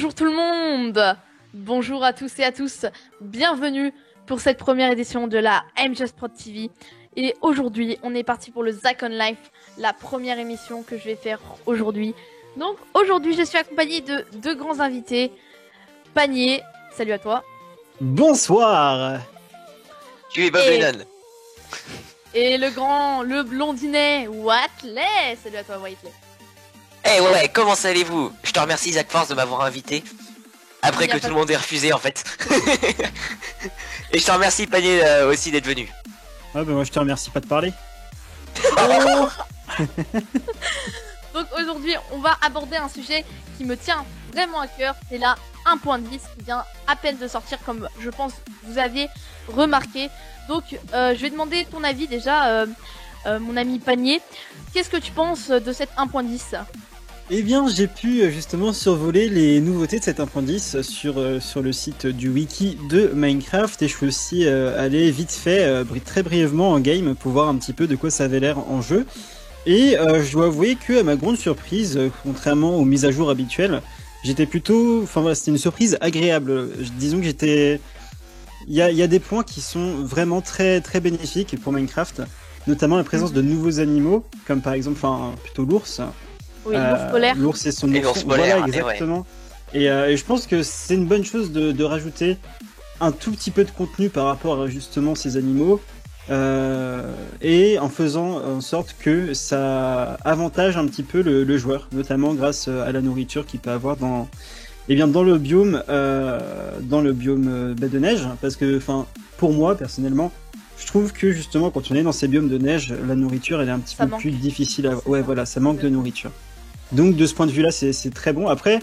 Bonjour tout le monde. Bonjour à tous et à tous. Bienvenue pour cette première édition de la I'm Just Prod TV. Et aujourd'hui, on est parti pour le Zach on Life, la première émission que je vais faire aujourd'hui. Donc aujourd'hui, je suis accompagné de deux grands invités. Panier, salut à toi. Bonsoir. Tu es Bob Lennon. Et le blondinet Watley, salut à toi Watley. Eh ouais, comment allez-vous? Je te remercie Zach Force de m'avoir invité. Après que tout le monde ait refusé en fait. Et je te remercie Panier aussi d'être venu. Ah bah moi je te remercie pas de parler. Oh. Donc aujourd'hui on va aborder un sujet qui me tient vraiment à cœur. C'est la 1.10 qui vient à peine de sortir, comme je pense vous aviez remarqué. Donc je vais demander ton avis déjà, mon ami Panier. Qu'est-ce que tu penses de cette 1.10? Eh bien j'ai pu justement survoler les nouveautés de cette 1.10 sur le site du wiki de Minecraft, et je peux aussi aller vite fait très brièvement en game pour voir un petit peu de quoi ça avait l'air en jeu. Et je dois avouer que à ma grande surprise, contrairement aux mises à jour habituelles, j'étais plutôt, enfin voilà, c'était une surprise agréable. Disons que j'étais, il y a des points qui sont vraiment très très bénéfiques pour Minecraft, notamment la présence de nouveaux animaux, comme par exemple, enfin plutôt l'ours. Oui, l'ours polaire. L'ours et son ours polaire, voilà, exactement. Et je pense que c'est une bonne chose de rajouter un tout petit peu de contenu par rapport à justement ces animaux, et en faisant en sorte que ça avantage un petit peu le joueur, notamment grâce à la nourriture qu'il peut avoir dans le biome baie de neige, parce que pour moi personnellement, je trouve que justement quand on est dans ces biomes de neige, la nourriture elle est un petit peu plus difficile à... Ouais voilà, ça manque de nourriture. Donc de ce point de vue là c'est très bon. Après,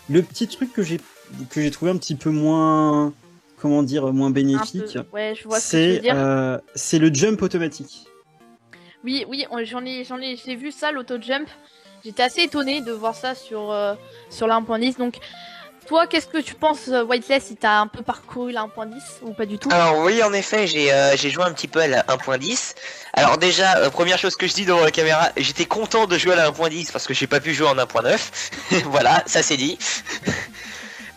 le petit truc que j'ai trouvé un petit peu moins, comment dire, moins bénéfique, ouais, je vois ce que tu veux dire. C'est le jump automatique. Oui, j'ai vu ça, l'auto-jump. J'étais assez étonné de voir ça sur la 1.10. Donc toi, qu'est-ce que tu penses, Whiteless, si t'as un peu parcouru la 1.10 ou pas du tout? Alors oui, en effet, j'ai joué un petit peu à la 1.10. Alors déjà, première chose que je dis devant la caméra, j'étais content de jouer à la 1.10 parce que j'ai pas pu jouer en 1.9. Voilà, ça c'est dit.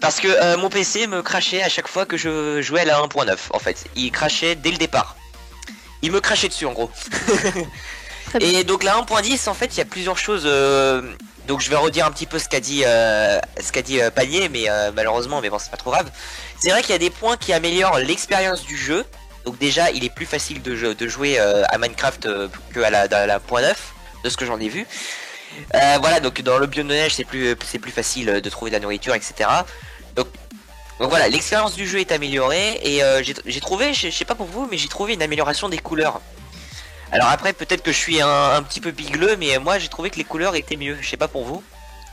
Parce que mon PC me crachait à chaque fois que je jouais à la 1.9 en fait. Il crachait dès le départ. Il me crachait dessus en gros. Et donc la 1.10 en fait il y a plusieurs choses, donc je vais redire un petit peu ce qu'a dit Panier, mais malheureusement, mais bon c'est pas trop grave. C'est vrai qu'il y a des points qui améliorent l'expérience du jeu. Donc déjà il est plus facile de jouer à Minecraft que à la 1.9 de ce que j'en ai vu. Voilà, donc dans le biome de neige c'est plus facile de trouver de la nourriture, etc. Donc voilà, l'expérience du jeu est améliorée, et j'ai trouvé, je sais pas pour vous, mais j'ai trouvé une amélioration des couleurs. Alors après peut-être que je suis un petit peu bigleux, mais moi j'ai trouvé que les couleurs étaient mieux, je sais pas pour vous.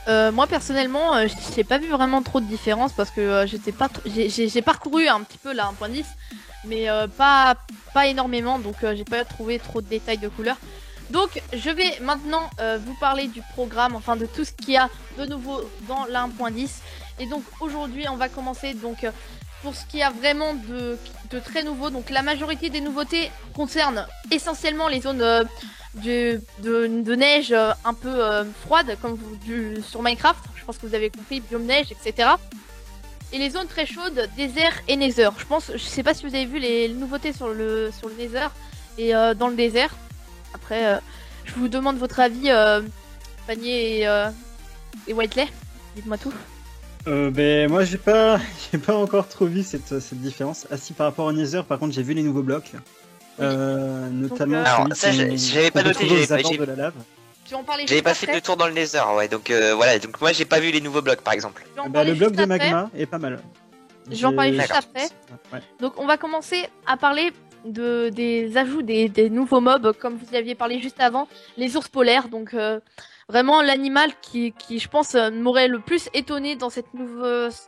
Moi personnellement, j'ai pas vu vraiment trop de différence parce que j'ai parcouru un petit peu la 1.10, mais pas énormément, donc j'ai pas trouvé trop de détails de couleurs. Donc je vais maintenant vous parler du programme, enfin de tout ce qu'il y a de nouveau dans la 1.10. Et donc aujourd'hui on va commencer donc pour ce qui y a vraiment de très nouveau. Donc la majorité des nouveautés concernent essentiellement les zones de neige un peu froide, comme sur Minecraft. Je pense que vous avez compris, biome neige, etc. Et les zones très chaudes, désert et nether. Je sais pas si vous avez vu les nouveautés sur le nether et dans le désert. Après, je vous demande votre avis, Panier et Whiteley. Dites-moi tout. Ben moi j'ai pas encore trop vu cette différence. Ah si, par rapport au nether par contre j'ai vu les nouveaux blocs, notamment alors ça j'avais pas noté, de la lave. J'avais pas fait de tour dans le nether, ouais, donc voilà, donc moi j'ai pas vu les nouveaux blocs par exemple. Le bloc de magma est pas mal. Je vais en parler juste après. Ouais. Donc on va commencer à parler des ajouts des nouveaux mobs, comme vous aviez parlé juste avant, les ours polaires. Donc vraiment l'animal qui je pense m'aurait le plus étonné dans cette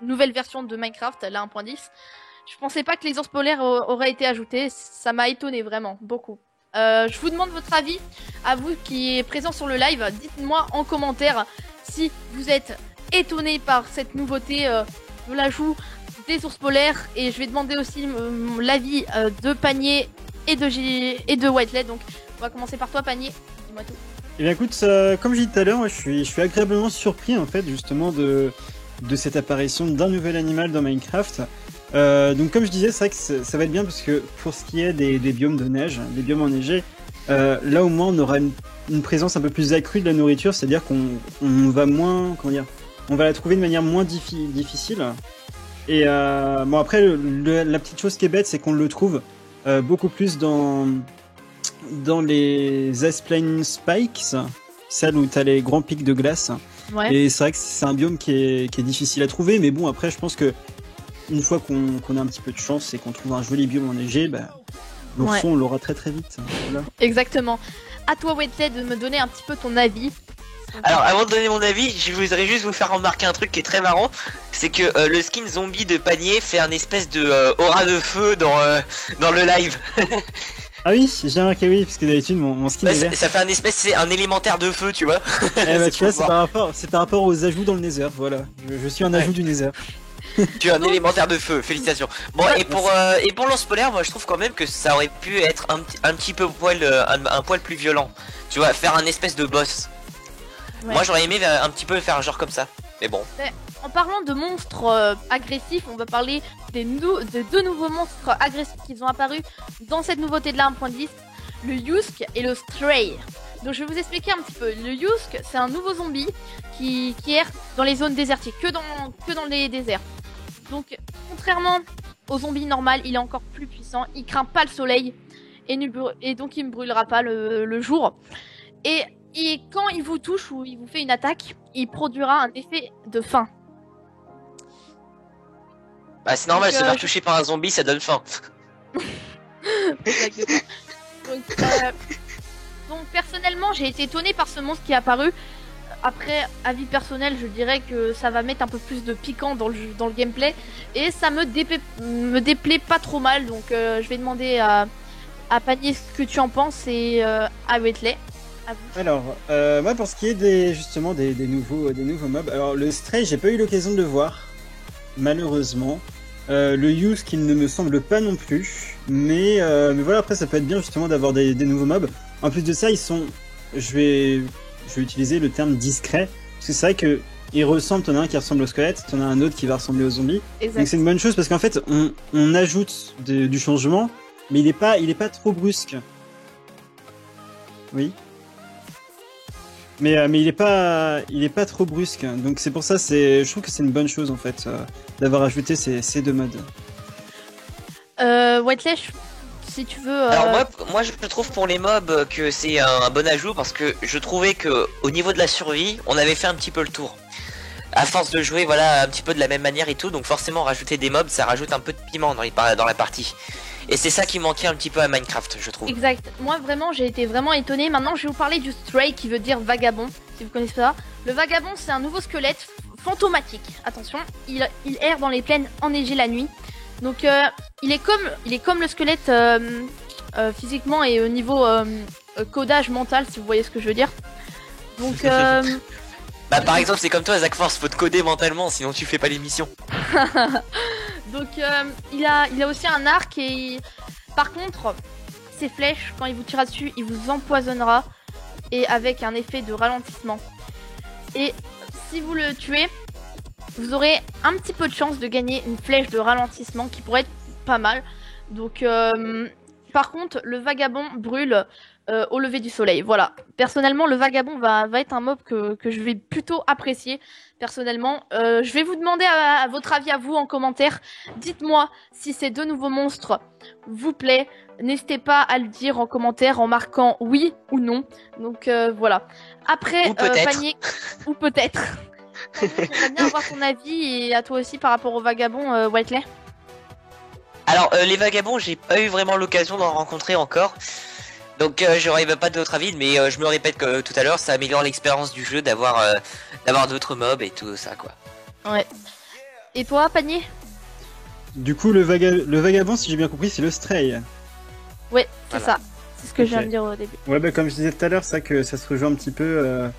nouvelle version de Minecraft, la 1.10. Je pensais pas que les ours polaires auraient été ajoutés, ça m'a étonné vraiment beaucoup. Je vous demande votre avis, à vous qui êtes présent sur le live. Dites-moi en commentaire si vous êtes étonné par cette nouveauté de l'ajout des ours polaires, et je vais demander aussi l'avis de Panier et de Whiteley. Donc on va commencer par toi, Panier, dis-moi tout. Eh bien écoute, comme j'ai dit tout à l'heure, je suis agréablement surpris en fait justement de cette apparition d'un nouvel animal dans Minecraft. Donc comme je disais, c'est vrai que ça va être bien parce que pour ce qui est des biomes de neige, des biomes enneigés, là au moins on aura une présence un peu plus accrue de la nourriture, c'est-à-dire qu'on va moins, comment dire, on va la trouver de manière moins difficile. Et bon après la petite chose qui est bête, c'est qu'on le trouve beaucoup plus dans les Ice Plain Spikes, celles où t'as les grands pics de glace. Ouais. Et c'est vrai que c'est un biome qui est difficile à trouver, mais bon après je pense que une fois qu'on a un petit peu de chance et qu'on trouve un joli biome enneigé, l'ourson on l'aura très très vite. Voilà. Exactement. À toi Wetley de me donner un petit peu ton avis. Alors avant de donner mon avis, je voudrais juste vous faire remarquer un truc qui est très marrant, c'est que le skin zombie de panier fait un espèce de aura de feu dans le live. Ah oui, j'ai remarqué, oui, parce que d'habitude mon skin est vert. Ça fait c'est un élémentaire de feu, tu vois. Tu vois, c'est par rapport aux ajouts dans le Nether, voilà. Je suis un ajout du Nether. Tu as un élémentaire de feu, félicitations. Bon, et pour l'ours polaire, moi je trouve quand même que ça aurait pu être un petit peu un poil plus violent. Tu vois, faire un espèce de boss. Ouais. Moi j'aurais aimé un petit peu faire un genre comme ça. Mais bon. En parlant de monstres agressifs, on va parler de deux nouveaux monstres agressifs qui ont apparu dans cette nouveauté de la 1.10, le Yusk et le Stray. Donc je vais vous expliquer un petit peu. Le Yusk, c'est un nouveau zombie qui erre dans les zones désertiques, que dans les déserts. Donc contrairement au zombie normal, il est encore plus puissant, il craint pas le soleil et donc il ne brûlera pas le jour. Et quand il vous touche ou il vous fait une attaque, il produira un effet de faim. Bah c'est normal, se faire toucher par un zombie, ça donne faim. Donc personnellement, j'ai été étonnée par ce monstre qui est apparu. Après, avis personnel, je dirais que ça va mettre un peu plus de piquant dans le gameplay. Et ça me déplaît pas trop mal. Donc je vais demander à Panier ce que tu en penses et à Wetley. Alors, moi pour ce qui est des nouveaux mobs, alors le Stray, j'ai pas eu l'occasion de le voir, malheureusement. Le Use qui ne me semble pas non plus, mais voilà, après ça peut être bien justement d'avoir des nouveaux mobs. En plus de ça, ils sont, je vais utiliser le terme discret, parce que c'est vrai que ils ressemblent, t'en as un qui ressemble au squelette, t'en as un autre qui va ressembler aux zombies. Exact. Donc c'est une bonne chose parce qu'en fait on ajoute du changement, mais il est pas trop brusque. Oui. Mais il est pas trop brusque, donc c'est pour ça, je trouve que c'est une bonne chose en fait d'avoir ajouté ces deux modes. Wetley, si tu veux. Alors moi je trouve pour les mobs que c'est un bon ajout parce que je trouvais que au niveau de la survie, on avait fait un petit peu le tour. À force de jouer voilà un petit peu de la même manière et tout, donc forcément rajouter des mobs, ça rajoute un peu de piment dans la partie. Et c'est ça qui manquait un petit peu à Minecraft, je trouve. Exact. Moi, vraiment, j'ai été vraiment étonnée. Maintenant, je vais vous parler du Stray, qui veut dire vagabond, si vous connaissez ça. Le vagabond, c'est un nouveau squelette fantomatique. Attention, il erre dans les plaines enneigées la nuit. Donc, il est comme le squelette physiquement et au niveau codage mental, si vous voyez ce que je veux dire. Donc, bah, par exemple, c'est comme toi, Zach Force, faut te coder mentalement, sinon tu fais pas l'émission. Donc il a aussi un arc et par contre ses flèches quand il vous tirera dessus il vous empoisonnera et avec un effet de ralentissement. Et si vous le tuez, vous aurez un petit peu de chance de gagner une flèche de ralentissement qui pourrait être pas mal. Donc par contre le vagabond brûle au lever du soleil. Voilà. Personnellement, le vagabond va être un mob que je vais plutôt apprécier. Personnellement, je vais vous demander à votre avis à vous en commentaire. Dites-moi si ces deux nouveaux monstres vous plaît. N'hésitez pas à le dire en commentaire en marquant oui ou non. Donc voilà. Après, Panier ou peut-être. J'aimerais bien avoir ton avis et à toi aussi par rapport au vagabond, Wetley. Alors, les vagabonds, j'ai pas eu vraiment l'occasion d'en rencontrer encore. Donc j'aurais pas d'autre avis, mais je me répète que tout à l'heure, ça améliore l'expérience du jeu d'avoir d'autres mobs et tout ça quoi. Ouais. Et toi, Panier? Du coup, le vagabond, si j'ai bien compris, c'est le Stray. Ouais, c'est ça. C'est ce que je viens de dire au début. Ouais, bah comme je disais tout à l'heure, ça que ça se rejoint un petit peu.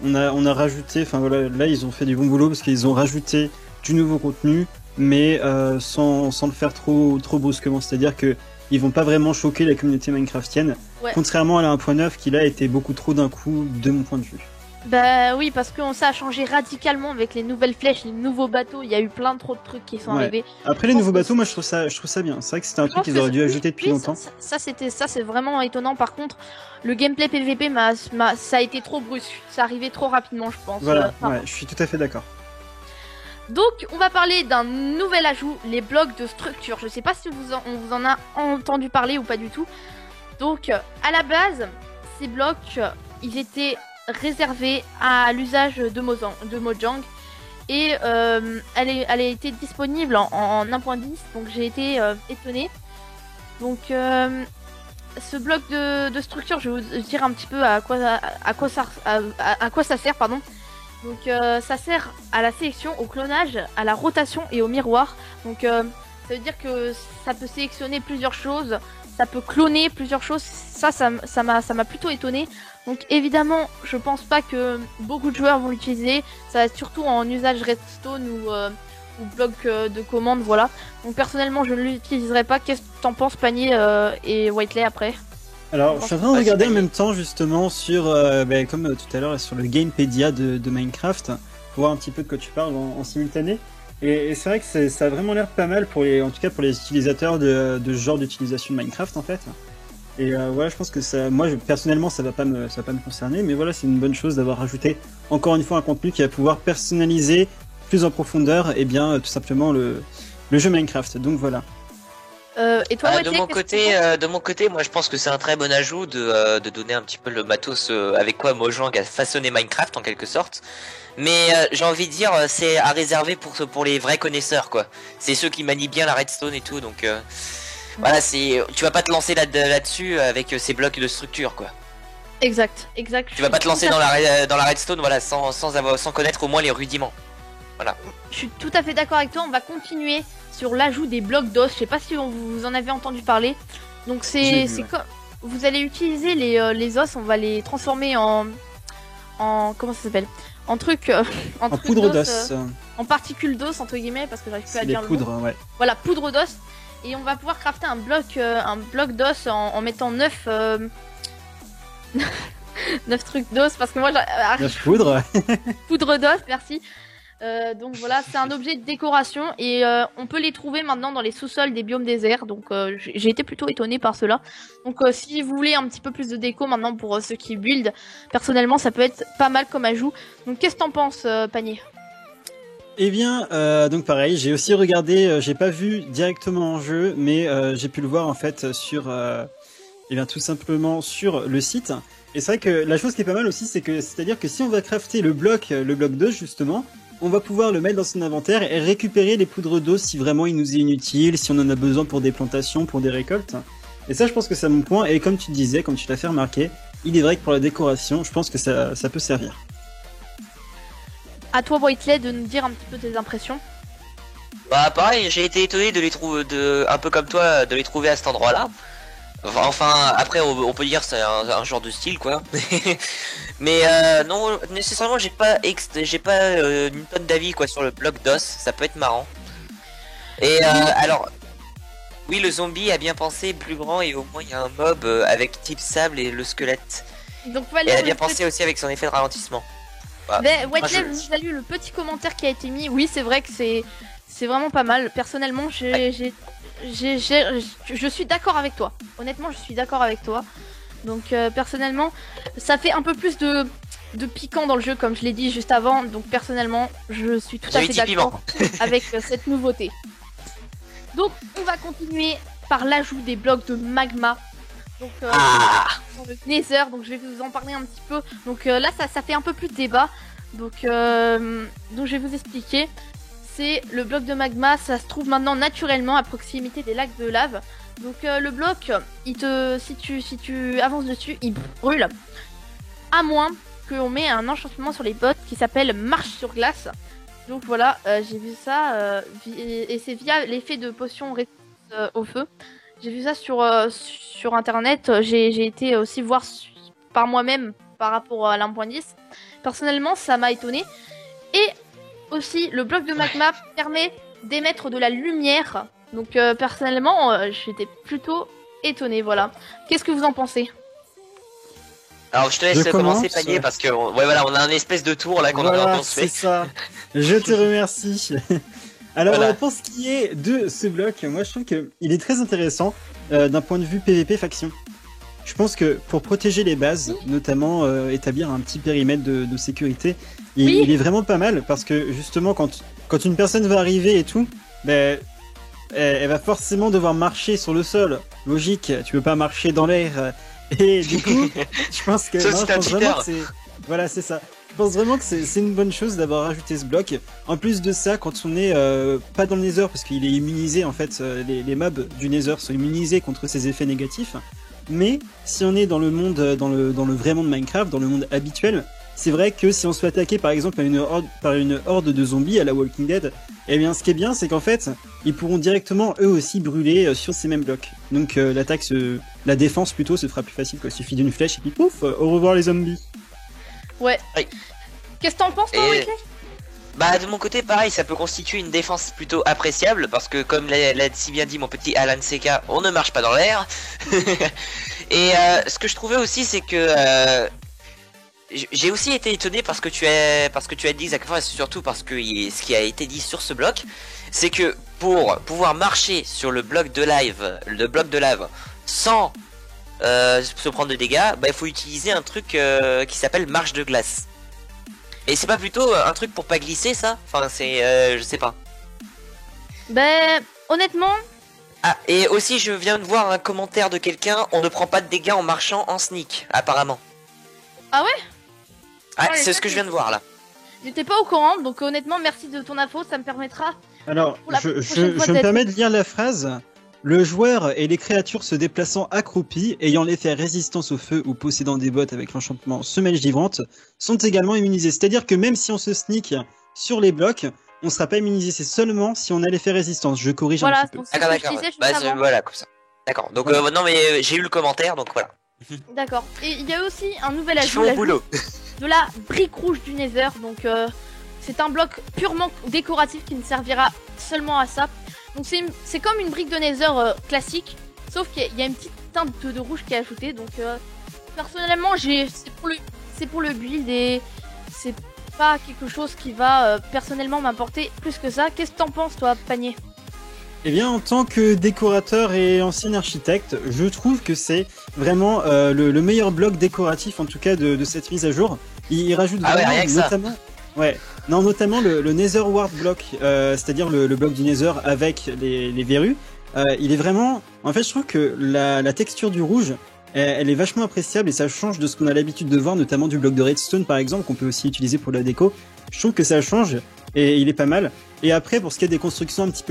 On a rajouté, enfin voilà, là ils ont fait du bon boulot parce qu'ils ont rajouté du nouveau contenu, mais sans le faire trop brusquement. C'est-à-dire que ils vont pas vraiment choquer la communauté minecraftienne, contrairement à la 1.9 qui là était beaucoup trop d'un coup de mon point de vue. Bah oui, parce que ça a changé radicalement avec les nouvelles flèches, les nouveaux bateaux. Il y a eu plein trop de trucs qui sont arrivés. Après les nouveaux bateaux, moi je trouve ça bien. C'est vrai que c'était un truc qu'ils auraient dû ajouter depuis longtemps. Ça c'est vraiment étonnant. Par contre, le gameplay PVP ça a été trop brusque. Ça arrivait trop rapidement, je pense. Voilà, ouais, je suis tout à fait d'accord. Donc, on va parler d'un nouvel ajout, les blocs de structure. Je sais pas si on vous en a entendu parler ou pas du tout. Donc, à la base, ces blocs, ils étaient réservée à l'usage de Mojang et elle a été disponible en 1.10, donc j'ai été étonnée. Donc ce bloc de structure, je vais vous dire un petit peu à quoi ça sert, pardon. Donc ça sert à la sélection, au clonage, à la rotation et au miroir. Donc ça veut dire que ça peut sélectionner plusieurs choses, ça peut cloner plusieurs choses. Ça m'a plutôt étonné. Donc évidemment, je pense pas que beaucoup de joueurs vont l'utiliser. Ça va être surtout en usage redstone ou bloc de commande, voilà. Donc personnellement, je ne l'utiliserai pas. Qu'est-ce que t'en penses, Panier et Whiteley après? Alors, je suis en train de regarder en même temps justement sur, comme tout à l'heure, sur le Gamepedia de Minecraft, pour voir un petit peu de quoi tu parles en simultané. Et c'est vrai que ça a vraiment l'air pas mal en tout cas pour les utilisateurs de ce genre d'utilisation de Minecraft en fait. Et voilà, je pense que personnellement, ça va pas me concerner, mais voilà, c'est une bonne chose d'avoir rajouté encore une fois un contenu qui va pouvoir personnaliser plus en profondeur, et bien tout simplement le jeu Minecraft. Donc voilà. Et toi, de mon côté, moi je pense que c'est un très bon ajout de donner un petit peu le matos avec quoi Mojang a façonné Minecraft en quelque sorte. Mais j'ai envie de dire, c'est à réserver pour les vrais connaisseurs quoi. C'est ceux qui manient bien la redstone et tout, donc voilà, tu vas pas te lancer là-dessus avec ces blocs de structure quoi. Exact. Tu vas pas te lancer dans la redstone, voilà, sans connaître au moins les rudiments. Voilà. Je suis tout à fait d'accord avec toi. On va continuer sur l'ajout des blocs d'os. Je sais pas si vous en avez entendu parler. Donc c'est comme vous allez utiliser les os, on va les transformer en comment ça s'appelle, en truc en poudre d'os, en particules d'os entre guillemets, parce que j'arrive plus à dire le mot. Ouais. Voilà, poudre d'os. Et on va pouvoir crafter un bloc d'os en mettant 9 trucs d'os, parce que moi 9 poudres. Poudre d'os, merci. Donc voilà, c'est un objet de décoration et on peut les trouver maintenant dans les sous-sols des biomes déserts. Donc j'ai été plutôt étonnée par cela. Donc si vous voulez un petit peu plus de déco maintenant pour ceux qui build, personnellement ça peut être pas mal comme ajout. Donc qu'est-ce que t'en penses, Panier? Eh bien, donc pareil, j'ai aussi regardé, j'ai pas vu directement en jeu, mais j'ai pu le voir en fait sur, tout simplement sur le site. Et c'est vrai que la chose qui est pas mal aussi, c'est-à-dire que si on va crafter le bloc d'os justement, on va pouvoir le mettre dans son inventaire et récupérer les poudres d'os si vraiment il nous est inutile, si on en a besoin pour des plantations, pour des récoltes. Et ça, je pense que c'est mon point. Et comme tu disais, comme tu l'as fait remarquer, il est vrai que pour la décoration, je pense que ça peut servir. À toi, Whiteley, de nous dire un petit peu tes impressions. Bah pareil, j'ai été étonné de les trouver, un peu comme toi, de les trouver à cet endroit-là. Enfin, après, on peut dire c'est un genre de style, quoi. Mais non, nécessairement, j'ai pas une tonne d'avis quoi sur le bloc d'os. Ça peut être marrant. Et alors, oui, le zombie a bien pensé, plus grand, et au moins il y a un mob avec type sable et le squelette. Donc voilà. Et elle a bien pensé aussi avec son effet de ralentissement. Bah, Whiteley, vous salue le petit commentaire qui a été mis. Oui, c'est vrai que c'est vraiment pas mal. Personnellement, je suis d'accord avec toi. Honnêtement, je suis d'accord avec toi. Donc personnellement, ça fait un peu plus de piquant dans le jeu, comme je l'ai dit juste avant. Donc personnellement, je suis tout à fait d'accord avec cette nouveauté. Donc on va continuer par l'ajout des blocs de magma. Donc dans le Nether, donc je vais vous en parler un petit peu. Donc là ça fait un peu plus de débat. Donc je vais vous expliquer. C'est le bloc de magma, ça se trouve maintenant naturellement à proximité des lacs de lave. Donc le bloc, si tu avances dessus, il brûle. À moins qu'on met un enchantement sur les bottes qui s'appelle marche sur glace. Donc voilà, j'ai vu ça, et c'est via l'effet de potion au feu. J'ai vu ça sur internet, j'ai été aussi voir par moi-même par rapport à l'1.10. Personnellement, ça m'a étonné. Et aussi, le bloc de magma permet d'émettre de la lumière. Donc personnellement, j'étais plutôt étonnée, voilà. Qu'est-ce que vous en pensez? Alors je te laisse Je commencer commence. Panier parce que ouais voilà on a un espèce de tour là qu'on a Voilà, construit. c'est ça. Je te remercie. Alors Voilà. pour ce qui est de ce bloc, moi je trouve que il est très intéressant d'un point de vue PVP faction. Je pense que pour protéger les bases, notamment établir un petit périmètre de sécurité, Oui. il est vraiment pas mal parce que justement quand une personne va arriver et tout, ben elle va forcément devoir marcher sur le sol. Logique, tu peux pas marcher dans l'air. Et du coup, je pense que Sauf non, si je t'es un pense vraiment cheater. que c'est voilà, c'est ça. Je pense vraiment que c'est une bonne chose d'avoir rajouté ce bloc. En plus de ça, quand on est pas dans le Nether, parce qu'il est immunisé en fait, les mobs du Nether sont immunisés contre ces effets négatifs. Mais si on est dans le monde, dans le vrai monde Minecraft, dans le monde habituel, c'est vrai que si on se fait attaquer par exemple par une horde de zombies à la Walking Dead, eh bien ce qui est bien c'est qu'en fait ils pourront directement eux aussi brûler sur ces mêmes blocs. Donc la défense plutôt se fera plus facile quoi. Il suffit d'une flèche et puis pouf, au revoir les zombies. Ouais. Oui. Qu'est-ce que t'en penses, toi, Et- Wesley? Bah de mon côté pareil ça peut constituer une défense plutôt appréciable parce que comme l'a si bien dit mon petit Alan Seka, on ne marche pas dans l'air. Et ce que je trouvais aussi c'est que j'ai aussi été étonné parce que tu as dit exactement et surtout parce que ce qui a été dit sur ce bloc c'est que pour pouvoir marcher sur le bloc de lave sans se prendre de dégâts, bah il faut utiliser un truc qui s'appelle marche de glace. Et c'est pas plutôt un truc pour pas glisser ça? Enfin c'est je sais pas. Ben, honnêtement, Ah et aussi je viens de voir un commentaire de quelqu'un, on ne prend pas de dégâts en marchant en sneak apparemment. Ah ouais? Ah Ouais, c'est ça, ce que je c'est- viens de voir là. j'étais pas au courant, donc honnêtement, merci de ton info, ça me permettra. Alors, Pour la je prochaine fois me d'être- permets de lire la phrase. Le joueur et les créatures se déplaçant accroupis, ayant l'effet résistance au feu ou possédant des bottes avec l'enchantement semelle givrante, sont également immunisés. C'est-à-dire que même si on se sneak sur les blocs, on sera pas immunisé. C'est seulement si on a l'effet résistance. Je corrige un Voilà, petit peu. donc c'est ce que je D'accord. disais juste Bah avant. voilà comme ça. D'accord. Donc Voilà. non mais j'ai eu le commentaire donc voilà. D'accord. Et il y a aussi un nouvel Je fais ajout, mon l'ajout boulot. de la brique rouge du Nether. Donc c'est un bloc purement décoratif qui ne servira seulement à ça. Donc c'est comme une brique de Nether classique, sauf qu'il y a une petite teinte de rouge qui est ajoutée. Donc personnellement, c'est pour le build et c'est pas quelque chose qui va personnellement m'apporter plus que ça. Qu'est-ce que t'en penses, toi, Panier? Eh bien, en tant que décorateur et ancien architecte, je trouve que c'est vraiment le meilleur bloc décoratif, en tout cas de cette mise à jour. Il rajoute Ah ouais, vraiment, rien que ça. notamment, ouais, non, notamment le Nether Ward block, c'est-à-dire le bloc du Nether avec les verrues. Il est vraiment, en fait, je trouve que la texture du rouge, elle est vachement appréciable et ça change de ce qu'on a l'habitude de voir, notamment du bloc de redstone par exemple, qu'on peut aussi utiliser pour la déco. Je trouve que ça change et il est pas mal. Et après, pour ce qui est des constructions un petit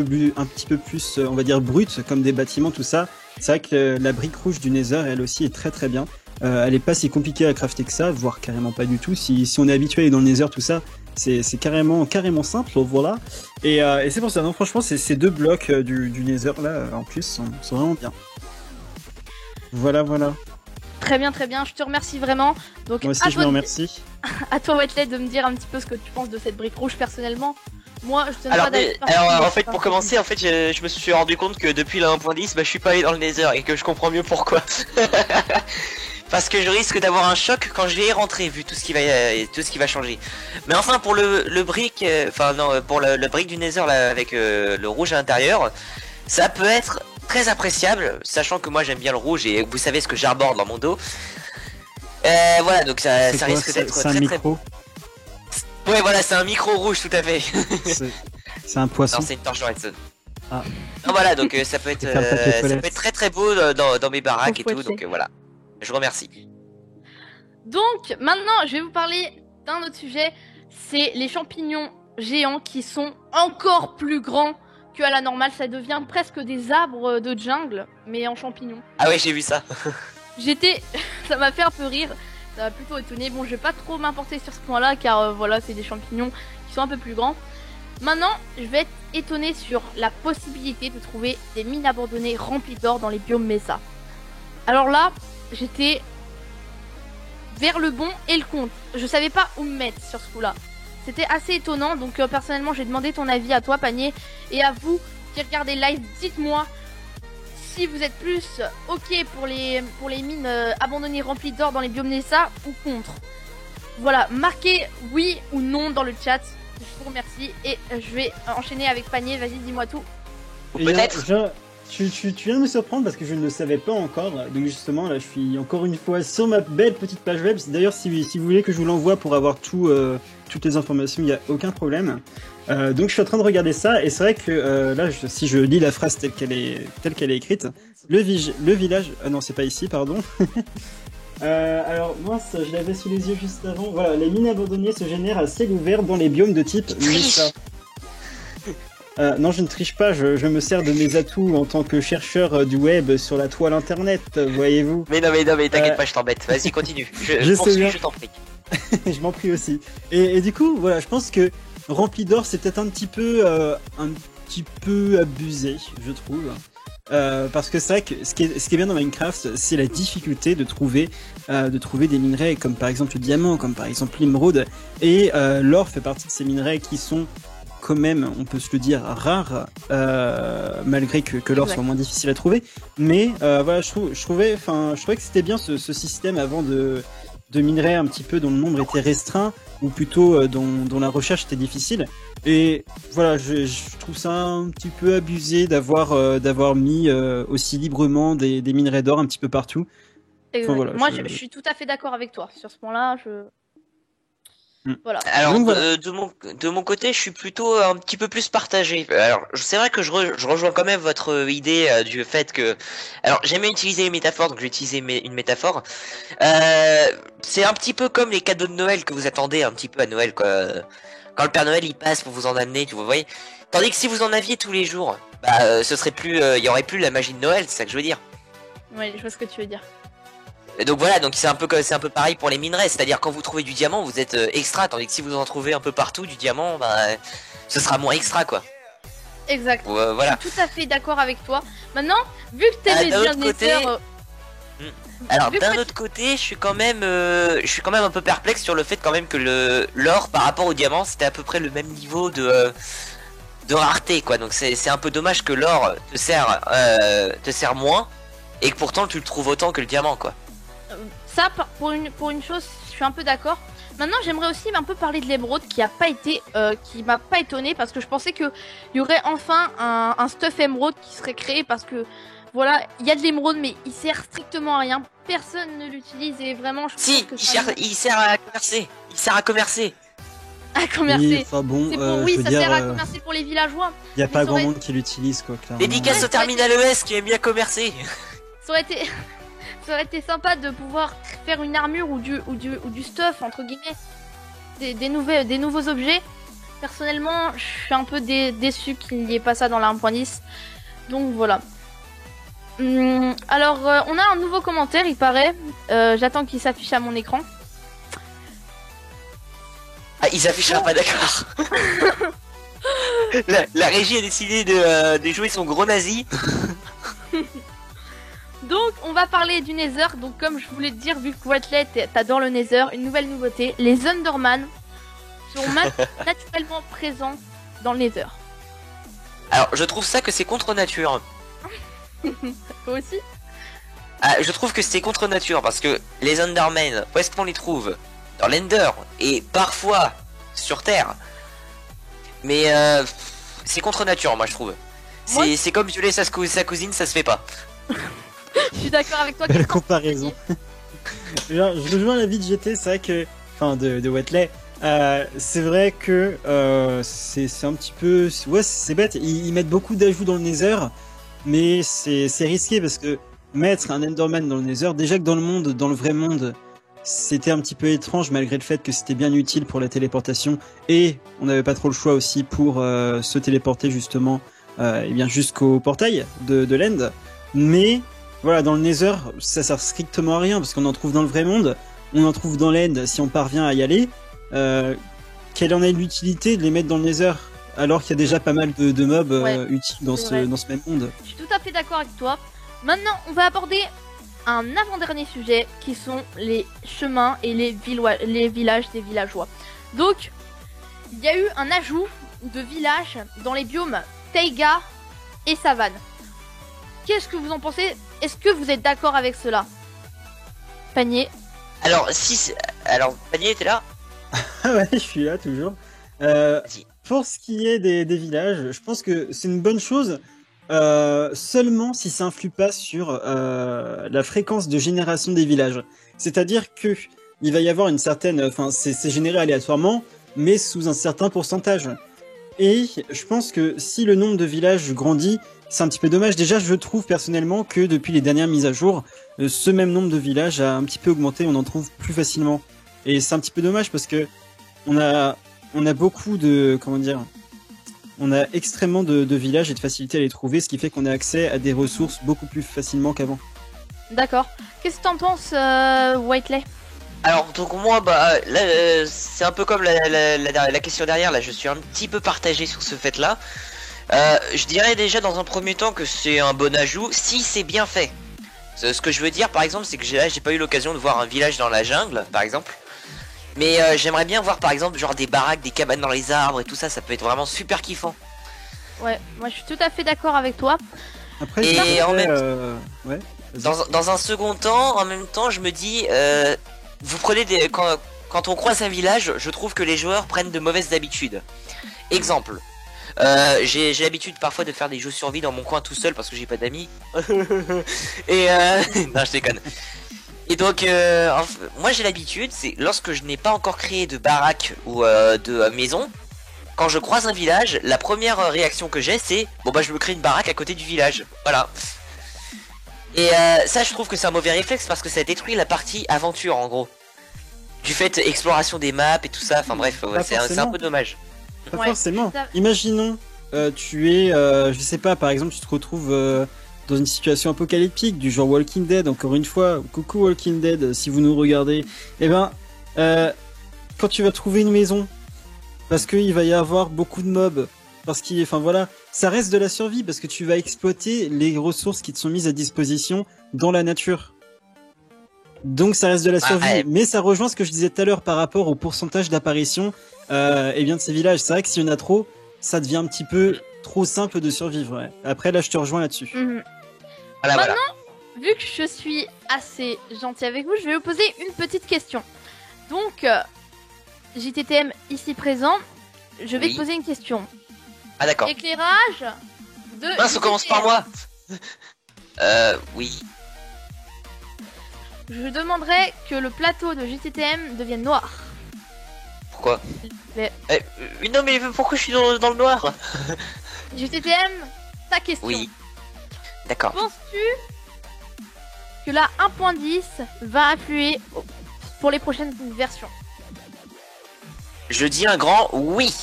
peu plus, on va dire brutes, comme des bâtiments, tout ça, c'est vrai que la brique rouge du Nether, elle aussi est très très bien. Elle est pas si compliquée à crafter que ça, voire carrément pas du tout. Si on est habitué à aller dans le Nether, tout ça, c'est carrément simple, voilà. Et c'est pour ça, non, franchement, ces deux blocs du Nether là, en plus, sont vraiment bien. Voilà. Très bien, je te remercie vraiment. Donc Moi à aussi, je toi me de- remercie. à toi, Wetley, de me dire un petit peu ce que tu penses de cette brique rouge personnellement. Moi, je te donne Alors, pas d'avis alors particulier, en fait pour commencer en fait je me suis rendu compte que depuis la 1.10 bah je suis pas allé dans le Nether et que je comprends mieux pourquoi. Parce que je risque d'avoir un choc quand je vais y rentrer vu tout ce qui va changer. Mais enfin pour le brick pour le brick du Nether là avec le rouge à l'intérieur, ça peut être très appréciable sachant que moi j'aime bien le rouge et vous savez ce que j'arbore dans mon dos. Voilà donc ça C'est quoi, risque d'être c'est un très très micro. Ouais voilà c'est un micro rouge tout à fait. C'est un poisson. Non, c'est une torche de redstone. Ah. Non, voilà, donc ça peut être C'est un papier ça toilette. peut être très très beau dans mes baraques et Faut tout, fouetter. donc voilà. Je vous remercie. Donc maintenant, je vais vous parler d'un autre sujet. C'est les champignons géants qui sont encore plus grands qu'à la normale. Ça devient presque des arbres de jungle, mais en champignons. Ah ouais, j'ai vu ça. Ça m'a fait un peu rire. Ça m'a plutôt étonné. Bon, je vais pas trop m'importer sur ce point-là, car voilà, c'est des champignons qui sont un peu plus grands. Maintenant, je vais être étonné sur la possibilité de trouver des mines abandonnées remplies d'or dans les biomes Mesa. Alors là, j'étais vers le bon et le contre. Je savais pas où me mettre sur ce coup-là. C'était assez étonnant, donc personnellement, j'ai demandé ton avis à toi, Panier, et à vous qui regardez live. Dites-moi si vous êtes plus ok pour les mines abandonnées remplies d'or dans les biomes Nessa ou contre. Voilà, marquez oui ou non dans le chat. Je vous remercie et je vais enchaîner avec Panier. Vas-y, dis-moi tout. Ou peut-être. Tu viens de me surprendre parce que je ne le savais pas encore. Donc justement, là, je suis encore une fois sur ma belle petite page web. D'ailleurs, si vous voulez que je vous l'envoie pour avoir toutes les informations, il n'y a aucun problème. Donc je suis en train de regarder ça et c'est vrai que là, si je lis la phrase telle qu'elle est écrite, le village... Ah non, c'est pas ici, pardon. Alors, mince, je l'avais sous les yeux juste avant. Voilà, les mines abandonnées se génèrent à ciel ouvert dans les biomes de type Nessa. Non, je ne triche pas, je me sers de mes atouts en tant que chercheur du web sur la toile internet, voyez-vous. Mais non, t'inquiète pas, je t'embête. Vas-y, continue. Je sais bien. Je t'en prie. Je m'en prie aussi. Et du coup, voilà, je pense que rempli d'or, c'est peut-être un petit peu abusé, je trouve. Parce que c'est vrai que ce qui est bien dans Minecraft, c'est la difficulté de trouver des minerais comme par exemple le diamant, comme par exemple l'émeraude. Et l'or fait partie de ces minerais qui sont quand même, on peut se le dire, rares, malgré que l'or soit moins difficile à trouver. Mais voilà, je trouvais que c'était bien ce système avant de minerais un petit peu dont le nombre était restreint, ou plutôt dont la recherche était difficile. Et voilà, je trouve ça un petit peu abusé d'avoir mis aussi librement des minerais d'or un petit peu partout. Enfin, voilà, moi, je suis tout à fait d'accord avec toi sur ce point-là. Voilà. Alors donc, voilà. De mon côté, je suis plutôt un petit peu plus partagé. Alors c'est vrai que je rejoins quand même votre idée du fait que, alors j'aime bien utiliser les métaphores, donc je vais utiliser une métaphore. C'est un petit peu comme les cadeaux de Noël que vous attendez un petit peu à Noël, quoi. Quand le Père Noël il passe pour vous en amener, vous voyez. Tandis que si vous en aviez tous les jours, ce serait plus, il y aurait plus la magie de Noël, c'est ça que je veux dire. Ouais, je vois ce que tu veux dire. Et donc voilà, donc c'est un peu pareil pour les minerais, c'est-à-dire quand vous trouvez du diamant, vous êtes extra, tandis que si vous en trouvez un peu partout du diamant, ce sera moins extra, quoi. Exact. Voilà. Je suis tout à fait d'accord avec toi. Maintenant, vu que t'aimais bien Nether, alors d'un autre côté, je suis quand même un peu perplexe sur le fait quand même que l'or par rapport au diamant, c'était à peu près le même niveau de rareté, quoi. Donc c'est un peu dommage que l'or te sert moins et que pourtant tu le trouves autant que le diamant, quoi. Ça, pour une chose, je suis un peu d'accord. Maintenant, j'aimerais aussi un peu parler de l'émeraude qui m'a pas étonné parce que je pensais que il y aurait enfin un stuff émeraude qui serait créé parce que voilà, il y a de l'émeraude mais il sert strictement à rien. Personne ne l'utilise et vraiment je pense que il sert à commercer. Il sert à commercer. À commercer. Oui, enfin bon, ça sert à commercer pour les villageois. Il y a pas grand monde qui l'utilise, quoi, clairement. Dédicace au terminal ES qui aime bien commercer. Ça aurait été sympa de pouvoir faire une armure ou du stuff entre guillemets, des nouveaux objets. Personnellement, je suis un peu déçu qu'il n'y ait pas ça dans la 1.10. Donc voilà. Alors, on a un nouveau commentaire, il paraît. J'attends qu'il s'affiche à mon écran. Ah, il s'affichera pas, d'accord. la régie a décidé de jouer son gros nazi. Donc, on va parler du Nether. Donc, comme je voulais te dire, vu que Wattlet, t'adores le Nether, une nouvelle nouveauté. Les Enderman sont naturellement présents dans le Nether. Alors, je trouve ça que c'est contre nature. Toi aussi? Je trouve que c'est contre nature parce que les Endermen, où est-ce qu'on les trouve? Dans l'Ender et parfois sur Terre. Mais c'est contre nature, moi je trouve. C'est comme violer sa cousine, ça se fait pas. Je suis d'accord avec toi. Quelle comparaison. Alors, je rejoins l'avis de GT, c'est vrai que, enfin de Wattlet, c'est vrai que c'est un petit peu, ouais, c'est bête. Ils mettent beaucoup d'ajouts dans le Nether, mais c'est risqué parce que mettre un Enderman dans le Nether, déjà que dans le vrai monde, c'était un petit peu étrange malgré le fait que c'était bien utile pour la téléportation et on n'avait pas trop le choix aussi pour se téléporter justement, et bien jusqu'au portail de l'End. Mais voilà, dans le Nether, ça sert strictement à rien parce qu'on en trouve dans le vrai monde, on en trouve dans l'End si on parvient à y aller. Quelle en est l'utilité de les mettre dans le Nether alors qu'il y a déjà pas mal de mobs utiles dans ce même monde? Je suis tout à fait d'accord avec toi. Maintenant, on va aborder un avant-dernier sujet qui sont les chemins et les villages des villageois. Donc, il y a eu un ajout de villages dans les biomes Taïga et Savane. qu'est-ce que vous en pensez? Est-ce que vous êtes d'accord avec cela? Panier. Alors, alors, Panier, t'es là? Ah ouais, je suis là toujours. Vas-y. Pour ce qui est des villages, je pense que c'est une bonne chose, seulement si ça influe pas sur la fréquence de génération des villages. C'est-à-dire que il va y avoir une certaine, enfin c'est généré aléatoirement, mais sous un certain pourcentage. Et je pense que si le nombre de villages grandit, c'est un petit peu dommage. Déjà, je trouve personnellement que depuis les dernières mises à jour, ce même nombre de villages a un petit peu augmenté, on en trouve plus facilement. Et c'est un petit peu dommage parce que on a beaucoup de, comment dire, on a extrêmement de villages et de facilité à les trouver, ce qui fait qu'on a accès à des ressources beaucoup plus facilement qu'avant. D'accord. Qu'est-ce que t'en penses, Whiteley? Alors, donc moi, bah, là, c'est un peu comme la question derrière, là, je suis un petit peu partagé sur ce fait-là. Je dirais déjà dans un premier temps que c'est un bon ajout, si c'est bien fait. Ce que je veux dire, par exemple, c'est que j'ai pas eu l'occasion de voir un village dans la jungle, par exemple. Mais j'aimerais bien voir, par exemple, genre des baraques, des cabanes dans les arbres et tout ça, ça peut être vraiment super kiffant. Ouais, moi je suis tout à fait d'accord avec toi. Après, Et en même ouais. dans un second temps, en même temps, je me dis, vous prenez des... Quand on croise un village, je trouve que les joueurs prennent de mauvaises habitudes. Exemple, j'ai l'habitude parfois de faire des jeux survie dans mon coin tout seul parce que j'ai pas d'amis. Et non, je déconne. Et donc, moi j'ai l'habitude, c'est lorsque je n'ai pas encore créé de baraque ou de maison, quand je croise un village, la première réaction que j'ai c'est bon bah je me crée une baraque à côté du village. Voilà. Et ça je trouve que c'est un mauvais réflexe parce que ça détruit la partie aventure en gros. Du fait exploration des maps et tout ça, enfin bref, c'est un peu dommage. Pas Ouais, forcément. ça- Imaginons, tu es, je sais pas, par exemple, tu te retrouves dans une situation apocalyptique du genre Walking Dead. Encore une fois, coucou Walking Dead, si vous nous regardez. Eh ben, quand tu vas trouver une maison, parce qu'il va y avoir beaucoup de mobs, parce qu'il, enfin voilà, ça reste de la survie parce que tu vas exploiter les ressources qui te sont mises à disposition dans la nature. Donc ça reste de la survie, ouais. mais ça rejoint ce que je disais tout à l'heure par rapport au pourcentage d'apparition et bien de ces villages. C'est vrai que s'il y en a trop, ça devient un petit peu trop simple de survivre. Ouais. Après là, je te rejoins là-dessus. Mhm. Voilà, voilà. Vu que je suis assez gentil avec vous, je vais vous poser une petite question. Donc, JTTM ici présent, je vais Oui. te poser une question. Ah d'accord. Éclairage de Mince, on commence par moi. Oui. Je demanderais que le plateau de JTTM devienne noir. Pourquoi Mais- Non mais pourquoi je suis dans le noir? JTTM, ta question. Oui. D'accord. Penses-tu que la 1.10 va influer pour les prochaines versions? Je dis un grand oui.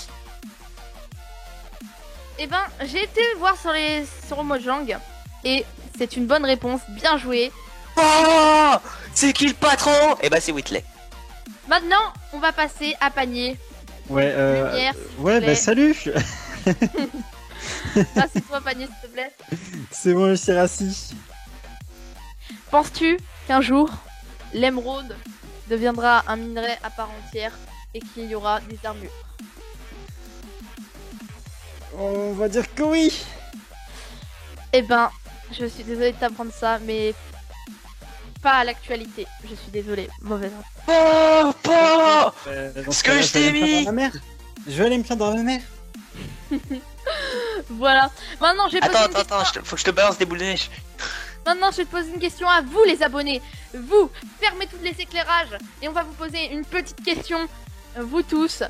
Eh ben, j'ai été voir sur Mojang et c'est une bonne réponse, bien joué. Oh, c'est qui le patron? Eh ben c'est Whitley. Maintenant, on va passer à panier. Ouais, Lumière, s'il vous ouais, plaît. bah salut. Ah, c'est toi, panier, s'il te plaît. C'est moi, je suis rassis. Penses-tu qu'un jour, l'émeraude deviendra un minerai à part entière et qu'il y aura des armures? On va dire que oui. Eh ben, je suis désolée de t'apprendre ça, mais pas à l'actualité. Je suis désolée, mauvaise info. Dans Ce cas-là, que je t'ai vais aller me mis. plaindre à ma mère. Je vais aller me plaindre à ma mère. Voilà. Maintenant, je vais poser une question. Faut que je te balance des boules de neige. Maintenant, je vais te poser une question à vous, les abonnés. Vous, fermez tous les éclairages et on va vous poser une petite question. Vous tous,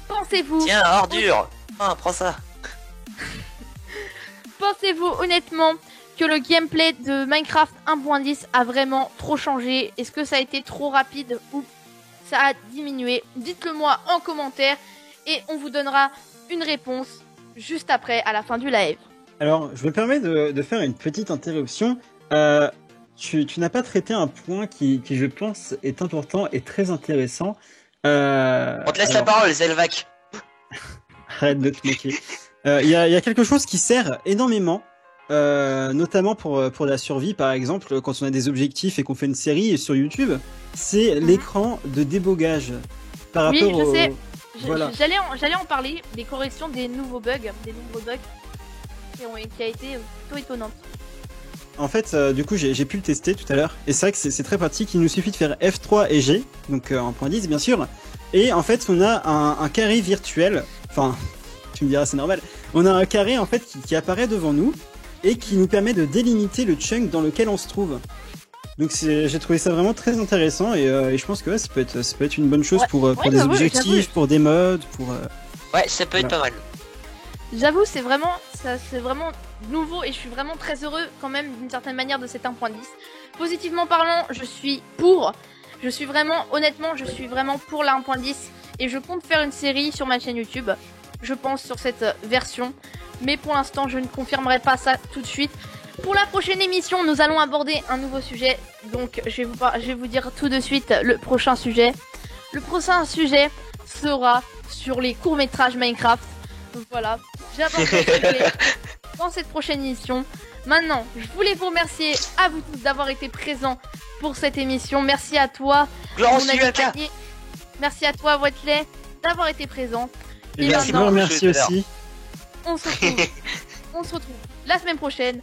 pensez-vous Tiens, ordure. Ah, prends ça. Pensez-vous honnêtement que le gameplay de Minecraft 1.10 a vraiment trop changé? Est-ce que ça a été trop rapide ou ça a diminué? Dites-le moi en commentaire et on vous donnera une réponse juste après, à la fin du live. Alors, je me permets de faire une petite interruption. Tu n'as pas traité un point qui, je pense, est important et très intéressant. On te laisse la parole, Zelvac. Arrête de te moquer. Il y a quelque chose qui sert énormément, notamment pour la survie, par exemple, quand on a des objectifs et qu'on fait une série sur YouTube, c'est l'écran de débogage. Par Oui, rapport je au... sais. Voilà. J'allais en parler, des corrections des nouveaux bugs qui a été plutôt étonnante. En fait, du coup, j'ai pu le tester tout à l'heure. Et c'est vrai que c'est très pratique. Il nous suffit de faire F3 et G, donc en point 10 bien sûr. Et en fait, on a un carré virtuel. Enfin, tu me diras, c'est normal. On a un carré en fait qui apparaît devant nous et qui nous permet de délimiter le chunk dans lequel on se trouve. Donc j'ai trouvé ça vraiment très intéressant et je pense que ouais, ça peut être une bonne chose pour des objectifs, pour des modes, pour. Ouais, ça peut être pas mal. J'avoue, c'est vraiment nouveau et je suis vraiment très heureux quand même d'une certaine manière de cet 1.10. Positivement parlant, je suis vraiment, honnêtement, je suis vraiment pour la 1.10 et je compte faire une série sur ma chaîne YouTube, je pense, sur cette version. Mais pour l'instant, je ne confirmerai pas ça tout de suite. Pour la prochaine émission, nous allons aborder un nouveau sujet. Donc, je vais vous dire tout de suite le prochain sujet. Le prochain sujet sera sur les courts-métrages Minecraft. Donc voilà, j'aborderai ce sujet dans cette prochaine émission. Maintenant, je voulais vous remercier à vous tous d'avoir été présents pour cette émission. Merci à toi, mon ami Panier. Merci à toi, Wetley, d'avoir été présent. Et maintenant, merci aussi. On se retrouve la semaine prochaine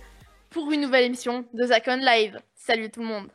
pour une nouvelle émission de Zakon Live. Salut tout le monde.